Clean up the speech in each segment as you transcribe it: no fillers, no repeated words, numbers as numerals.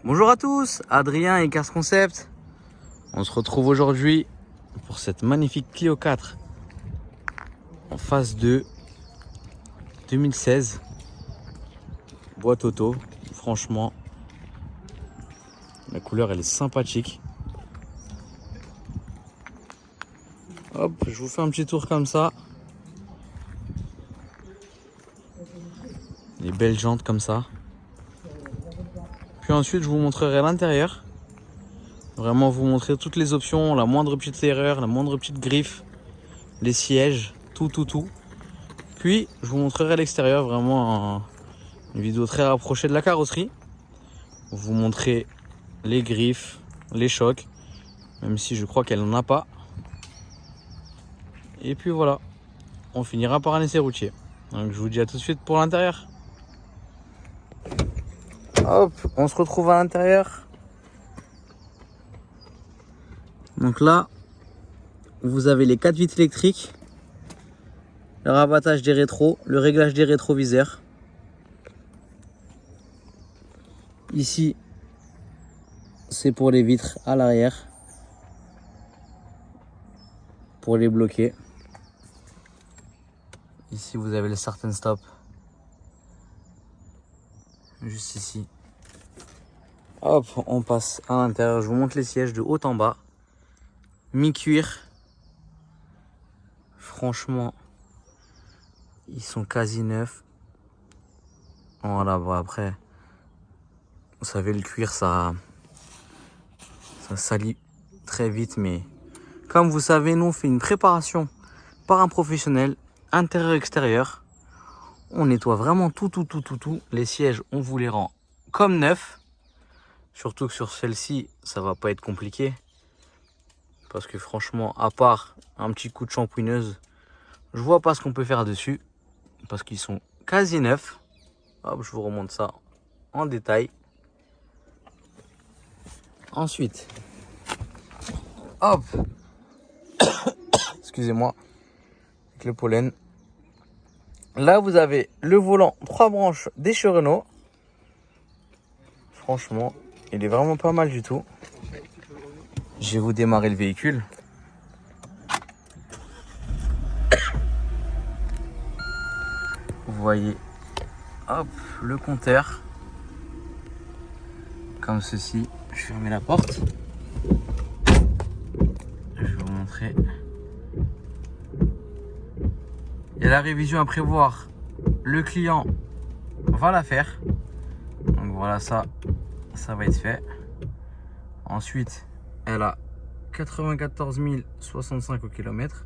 Bonjour à tous, Adrien et Cars Concept. On se retrouve aujourd'hui pour cette magnifique Clio 4 en phase 2 2016. Boîte auto, franchement, la couleur elle est sympathique. Hop, je vous fais un petit tour comme ça. Les belles jantes comme ça. Puis ensuite, je vous montrerai l'intérieur. Vraiment vous montrer toutes les options, la moindre petite erreur, la moindre petite griffe, les sièges, tout. Puis, je vous montrerai l'extérieur, vraiment une vidéo très rapprochée de la carrosserie. Vous montrer les griffes, les chocs, même si je crois qu'elle n'en a pas. Et puis voilà, on finira par un essai routier. Donc je vous dis à tout de suite pour l'intérieur. Hop, on se retrouve à l'intérieur. Donc là, vous avez les 4 vitres électriques, le rabattage des rétros, le réglage des rétroviseurs. Ici, c'est pour les vitres à l'arrière, pour les bloquer. Ici, vous avez le start and stop, juste ici. Hop, on passe à l'intérieur. Je vous montre les sièges de haut en bas. Mi-cuir. Franchement, ils sont quasi neufs. Voilà, bon après, vous savez, le cuir, ça salit très vite. Mais comme vous savez, nous, on fait une préparation par un professionnel, intérieur-extérieur. On nettoie vraiment tout. Les sièges, on vous les rend comme neufs. Surtout que sur celle-ci, ça va pas être compliqué. Parce que franchement, à part un petit coup de shampouineuse, je vois pas ce qu'on peut faire dessus. Parce qu'ils sont quasi neufs. Hop, je vous remonte ça en détail. Ensuite, hop, excusez-moi, avec le pollen. Là, vous avez le volant 3 branches des chez Renault. Franchement, il est vraiment pas mal du tout. Je vais vous démarrer le véhicule. Vous voyez, hop, le compteur. Comme ceci. Je vais fermer la porte. Je vais vous montrer. Il y a la révision à prévoir. Le client va la faire. Donc voilà, ça va être fait. Ensuite, elle a 94 065 au kilomètre.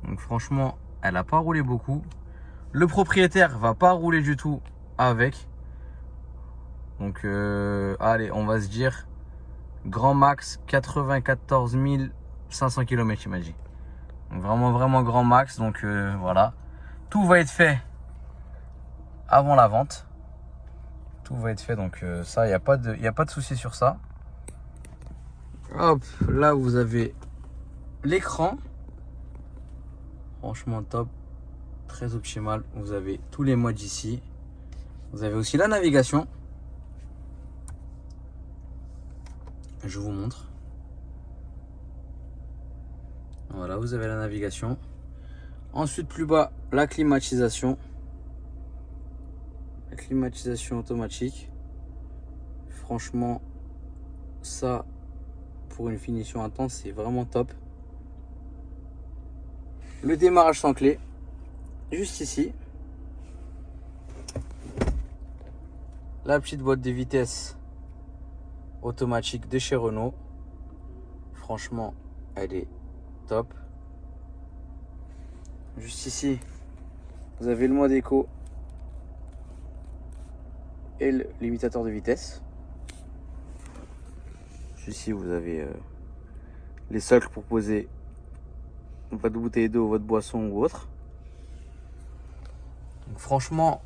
Donc franchement, elle n'a pas roulé beaucoup. Le propriétaire va pas rouler du tout avec. Donc allez, on va se dire grand max 94 500 km, il m'a dit. Donc vraiment grand max. Donc voilà, tout va être fait avant la vente. Tout va être fait, donc ça, il n'y a pas de souci sur ça. Hop, là vous avez l'écran. Franchement top, très optimal. Vous avez tous les modes ici. Vous avez aussi la navigation. Je vous montre. Voilà, vous avez la navigation. Ensuite, plus bas, la climatisation. La climatisation automatique. Franchement, ça, pour une finition intense, c'est vraiment top. Le démarrage sans clé, juste ici. La petite boîte de vitesse automatique de chez Renault. Franchement, elle est top. Juste ici, vous avez le mode éco et le limitateur de vitesse. Juste ici, vous avez les socles pour poser votre bouteille d'eau, votre boisson ou autre. Donc, franchement,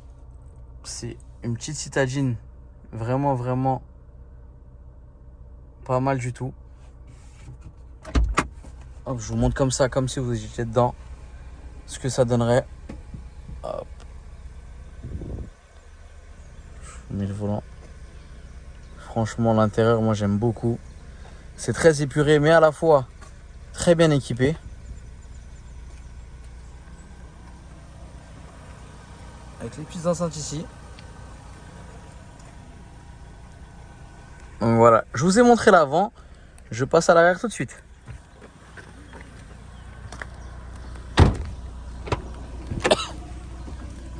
c'est une petite citadine vraiment pas mal du tout. Hop, je vous montre comme ça, comme si vous étiez dedans, ce que ça donnerait. Hop. Je mets le volant Franchement, l'intérieur, moi j'aime beaucoup. C'est très épuré, mais à la fois très bien équipé. Avec les petites enceintes ici. Donc voilà, je vous ai montré l'avant. Je passe à l'arrière tout de suite.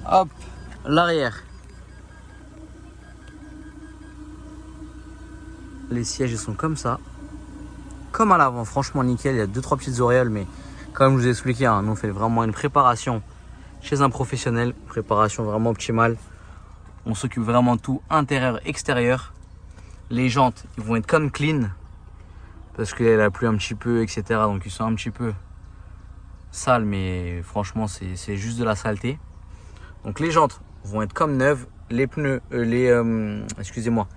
Hop, l'arrière. Les sièges ils sont comme ça. Comme à l'avant, franchement nickel. Il y a 2-3 petites auréoles, mais comme je vous ai expliqué, hein, nous on fait vraiment une préparation chez un professionnel. Préparation vraiment optimale. On s'occupe vraiment de tout, intérieur, extérieur. Les jantes, ils vont être comme clean. Parce qu'elle a plu un petit peu, etc. Donc ils sont un petit peu sales, mais franchement c'est juste de la saleté. Donc les jantes vont être comme neuves. Les pneus, excusez-moi,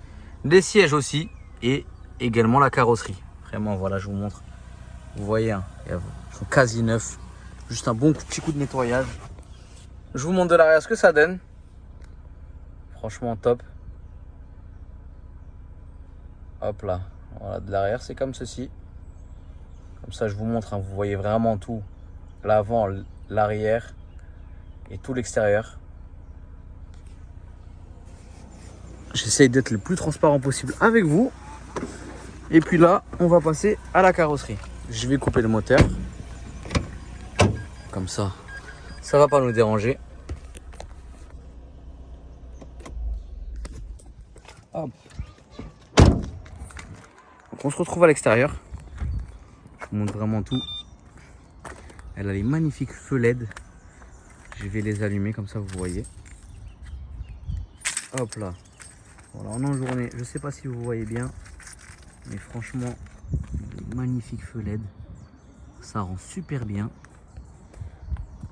les sièges aussi. Et également la carrosserie. Vraiment, voilà, je vous montre. Vous voyez, hein, ils sont quasi neufs. Juste un bon petit coup de nettoyage. Je vous montre de l'arrière ce que ça donne. Franchement, top. Hop là. Voilà, de l'arrière, c'est comme ceci. Comme ça, je vous montre. Hein, vous voyez vraiment tout. L'avant, l'arrière et tout l'extérieur. J'essaye d'être le plus transparent possible avec vous. Et puis là, on va passer à la carrosserie. Je vais couper le moteur. Comme ça, ça va pas nous déranger. Hop. Donc on se retrouve à l'extérieur. Je vous montre vraiment tout. Elle a les magnifiques feux LED. Je vais les allumer comme ça, vous voyez. Hop là. Voilà, en journée, je sais pas si vous voyez bien. Mais franchement, magnifique feu LED. Ça rend super bien.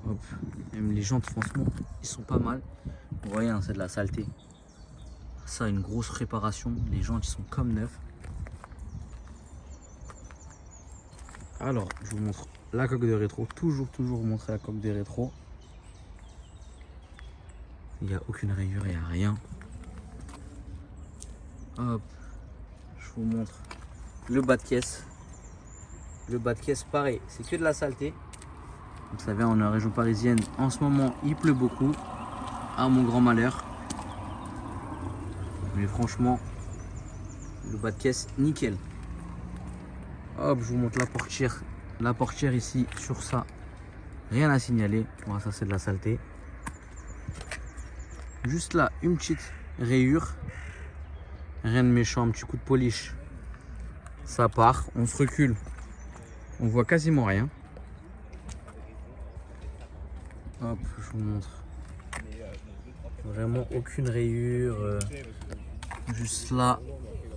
Hop. Même les jantes, franchement, ils sont pas mal. Vous voyez, hein, c'est de la saleté. Ça, une grosse réparation. Les jantes, ils sont comme neufs. Alors, je vous montre la coque de rétro. Toujours vous montrer la coque de rétro. Il n'y a aucune rayure, il n'y a rien. Hop. Je vous montre le bas de caisse. Le bas de caisse, pareil, c'est que de la saleté. Vous savez, en région parisienne, en ce moment, il pleut beaucoup. À mon grand malheur. Mais franchement, le bas de caisse, nickel. Hop, je vous montre la portière. La portière ici, sur ça, rien à signaler. Bon, ça, c'est de la saleté. Juste là, une petite rayure. Rien de méchant, un petit coup de polish. Ça part, on se recule. On voit quasiment rien. Hop, je vous montre. Vraiment aucune rayure. Juste là,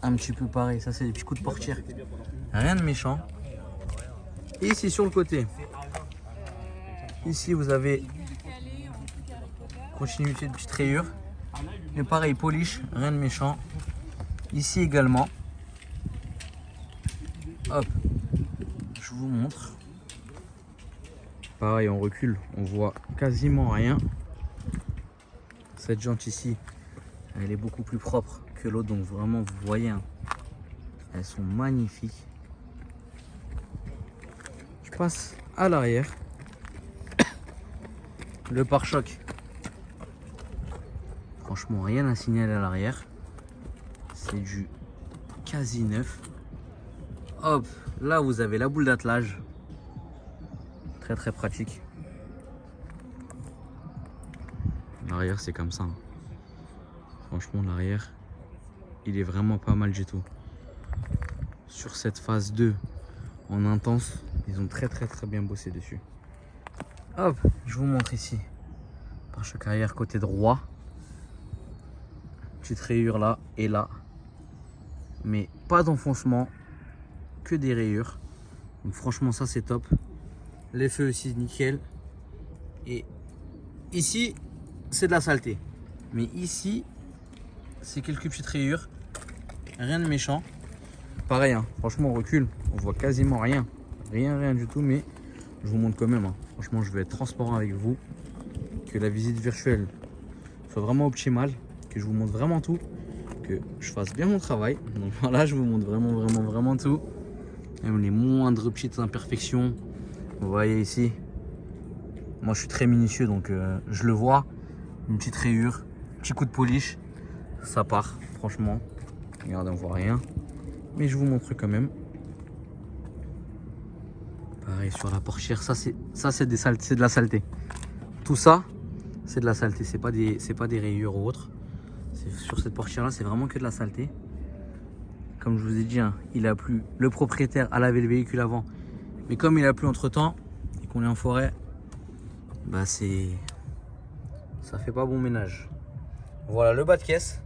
un petit peu pareil. Ça, c'est des petits coups de portière. Rien de méchant. Et ici, sur le côté. Ici, vous avez continuité de petites rayures. Mais pareil, polish, rien de méchant. Ici également. Hop, je vous montre. Pareil, on recule, on voit quasiment rien. Cette jante ici, elle est beaucoup plus propre que l'autre, donc vraiment, vous voyez, hein, elles sont magnifiques. Je passe à l'arrière. Le pare-choc, franchement, rien à signaler à l'arrière. C'est du quasi neuf. Hop, là vous avez la boule d'attelage. Très pratique. L'arrière c'est comme ça. Franchement l'arrière, il est vraiment pas mal du tout. Sur cette phase 2 en intense, ils ont très bien bossé dessus. Hop, je vous montre ici. Pare-choc arrière côté droit. Petite rayure là et là. Mais pas d'enfoncement, que des rayures. Donc franchement ça c'est top. Les feux aussi nickel. Et ici c'est de la saleté. Mais ici c'est quelques petites rayures. Rien de méchant. Pareil, hein, franchement on recule, on voit quasiment rien. Rien du tout, mais je vous montre quand même. Hein. Franchement je vais être transparent avec vous. Que la visite virtuelle soit vraiment optimale. Que je vous montre vraiment tout. que je fasse bien mon travail. Donc voilà, je vous montre vraiment tout. Même les moindres petites imperfections. Vous voyez ici. Moi je suis très minutieux donc je le vois. Une petite rayure, petit coup de polish. Ça part, franchement. Regardez, on voit rien. Mais je vous montre quand même. Pareil sur la portière, ça c'est de la saleté. Tout ça, c'est de la saleté. C'est pas des rayures ou autre. Sur cette portière là, c'est vraiment que de la saleté. Comme je vous ai dit, hein, il a plu. Le propriétaire a lavé le véhicule avant. Mais comme il a plu entre temps et qu'on est en forêt, bah ça fait pas bon ménage. Voilà le bas de caisse.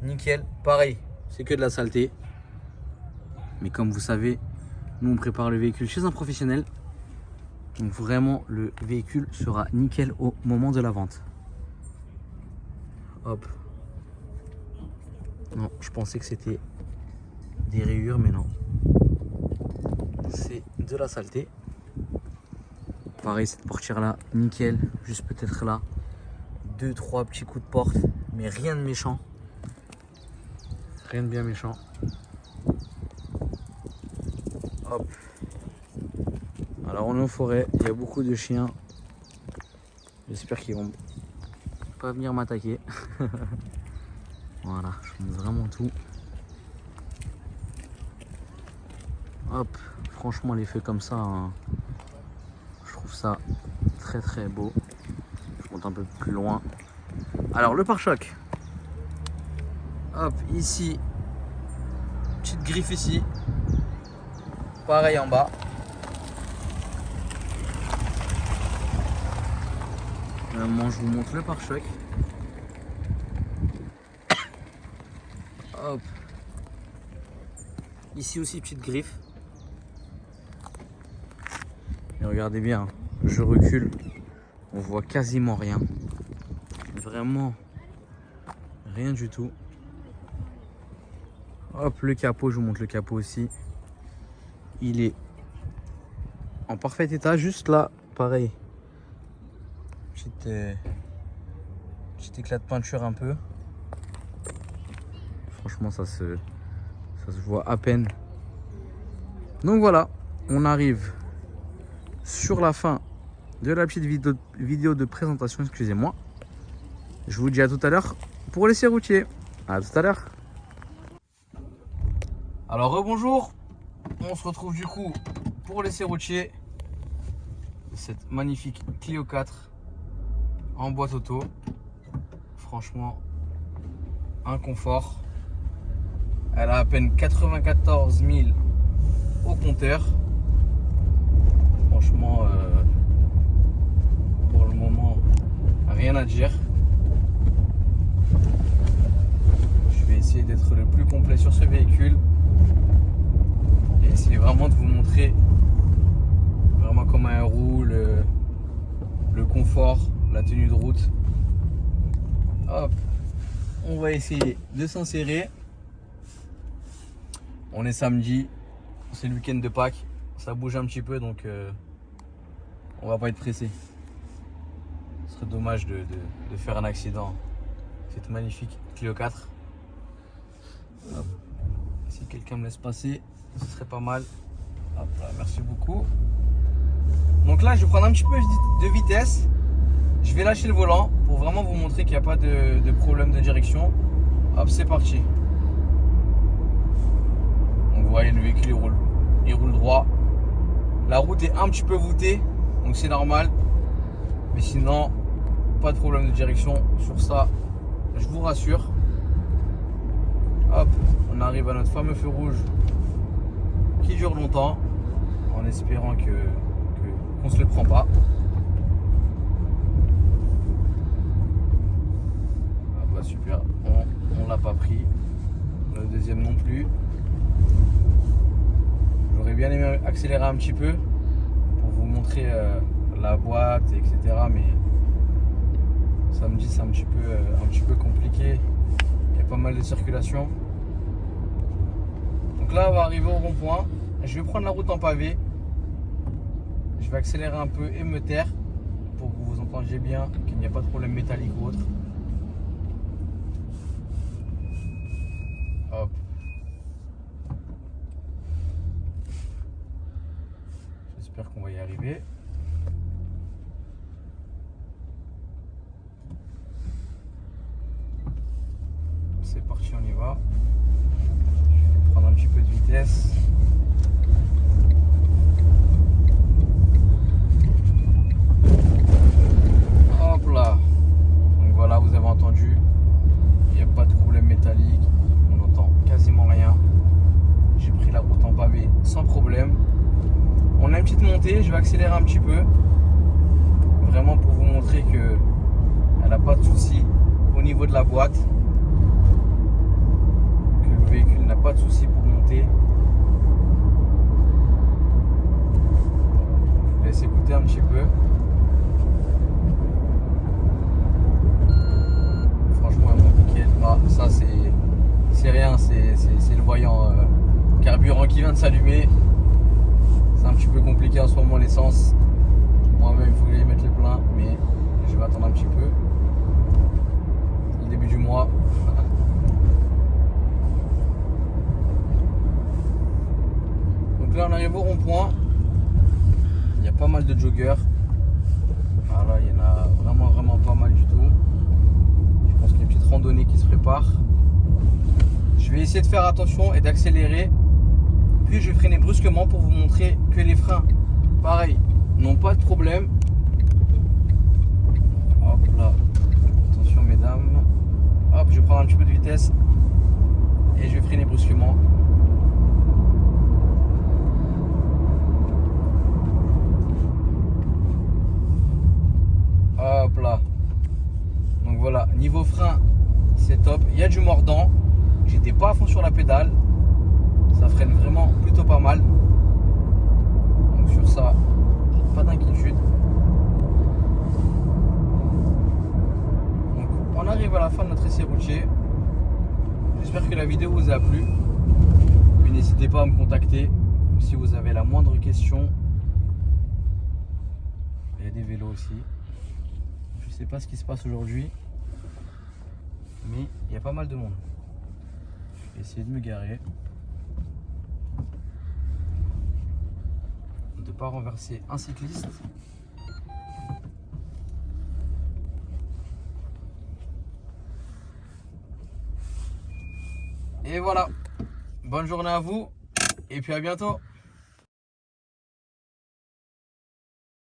Nickel. Pareil, c'est que de la saleté. Mais comme vous savez, nous on prépare le véhicule chez un professionnel. Donc vraiment le véhicule sera nickel au moment de la vente. Hop. Non, je pensais que c'était des rayures, mais non. C'est de la saleté. Pareil, cette portière là, nickel. Juste peut-être là, 2-3 petits coups de porte, mais rien de méchant. Rien de bien méchant. Hop. Alors on est en forêt, il y a beaucoup de chiens. J'espère qu'ils vont pas venir m'attaquer. Voilà, je montre vraiment tout. Hop, franchement les feux comme ça, hein, je trouve ça très beau. Je monte un peu plus loin. Alors le pare-choc. Hop, ici, petite griffe ici. Pareil en bas. Maintenant je vous montre le pare-choc. Hop. Ici aussi petite griffe. Et regardez bien, je recule, on voit quasiment rien. Vraiment rien du tout. Hop, le capot, je vous montre le capot aussi. Il est en parfait état, juste là, pareil. Petit éclat de peinture un peu. Franchement, ça se voit à peine. Donc voilà, on arrive sur la fin de la petite vidéo de présentation, excusez-moi. Je vous dis à tout à l'heure pour l'essai routier. À tout à l'heure. Alors rebonjour, on se retrouve du coup pour l'essai routier. Cette magnifique Clio 4 en boîte auto. Franchement, un confort. Elle a à peine 94 000 au compteur. Franchement, pour le moment, rien à dire. Je vais essayer d'être le plus complet sur ce véhicule et essayer vraiment de vous montrer vraiment comment elle roule, le confort, la tenue de route. Hop, on va essayer de s'insérer. On est samedi, c'est le week-end de Pâques, ça bouge un petit peu donc on va pas être pressé. Ce serait dommage de faire un accident. Cette magnifique Clio 4. Hop. Si quelqu'un me laisse passer, ce serait pas mal. Hop là, merci beaucoup. Donc là, je vais prendre un petit peu de vitesse. Je vais lâcher le volant pour vraiment vous montrer qu'il n'y a pas de problème de direction. Hop, c'est parti. Donc vous voyez, le véhicule il roule droit. La route est un petit peu voûtée, donc c'est normal. Mais sinon, pas de problème de direction sur ça, je vous rassure. Hop, on arrive à notre fameux feu rouge qui dure longtemps, en espérant qu'on se le prend pas. Ah bah super, on l'a pas pris. Le deuxième non plus. J'aurais bien aimé accélérer un petit peu pour vous montrer la boîte, etc. Mais samedi c'est un petit peu compliqué. Il y a pas mal de circulation. Donc là on va arriver au rond-point. Je vais prendre la route en pavé. Je vais accélérer un peu et me taire pour que vous entendiez bien qu'il n'y a pas de problème métallique ou autre. arriver. C'est parti, on y va. Je vais prendre un petit peu de vitesse. Hop là. Donc voilà, vous avez entendu. Il n'y a pas de problème métallique. On n'entend quasiment rien. J'ai pris la route en pavé sans problème. On a une petite montée, je vais accélérer un petit peu. Vraiment pour vous montrer que elle n'a pas de souci au niveau de la boîte. Que le véhicule n'a pas de souci pour monter. Je vous laisse écouter un petit peu. Franchement, elle monte nickel. Ah, ça c'est rien, c'est le voyant carburant qui vient de s'allumer. C'est un petit peu compliqué en ce moment l'essence. Moi-même il faut que j'aille mettre les pleins, mais je vais attendre un petit peu. C'est le début du mois. Donc là on arrive au rond-point. Il y a pas mal de joggers. Voilà, il y en a vraiment pas mal du tout. Je pense qu'il y a une petite randonnée qui se prépare. Je vais essayer de faire attention et d'accélérer. Puis je vais freiner brusquement pour vous montrer que les freins, pareil, n'ont pas de problème. Hop là, attention mesdames. Hop, je vais prendre un petit peu de vitesse et je vais freiner brusquement. Hop là. Donc voilà, niveau frein, c'est top. Il y a du mordant. J'étais pas à fond sur la pédale. Ça freine vraiment plutôt pas mal. Donc sur ça, pas d'inquiétude. Donc on arrive à la fin de notre essai routier. J'espère que la vidéo vous a plu. Puis n'hésitez pas à me contacter si vous avez la moindre question. Il y a des vélos aussi. Je sais pas ce qui se passe aujourd'hui, mais il y a pas mal de monde. Je vais essayer de me garer. De ne pas renverser un cycliste. Et voilà. Bonne journée à vous et puis à bientôt.